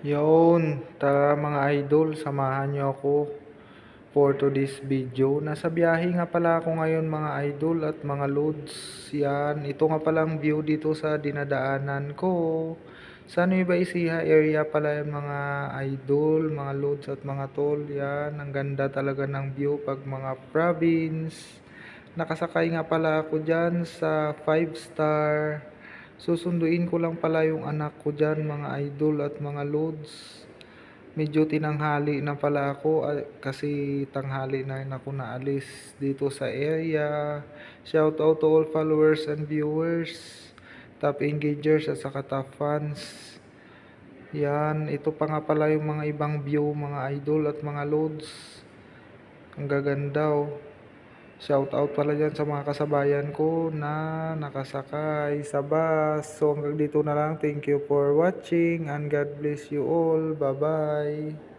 Yun, tara mga idol, samahan nyo ako for today's video. Nasa biyahe nga pala ako ngayon mga idol at mga loads. Yan, ito nga palang view dito sa dinadaanan ko. Sa Nueva Ecija area pala yan mga idol, mga loads at mga tol. Yan, ang ganda talaga ng view pag mga province. Nakasakay nga pala ako dyan sa 5 star. Susunduin ko lang pala yung anak ko dyan mga idol at mga loads. Medyo tinanghali na pala ako kasi tanghali na rin ako naalis dito sa area. Shout out to all followers and viewers, top engagers at saka top fans. Yan, ito pa nga pala yung mga ibang view mga idol at mga loads. Ang gaganda oh. Shout out pala dyan sa mga kasabayan ko na nakasakay sa bus. So hanggang dito na lang. Thank you for watching and God bless you all. Bye bye.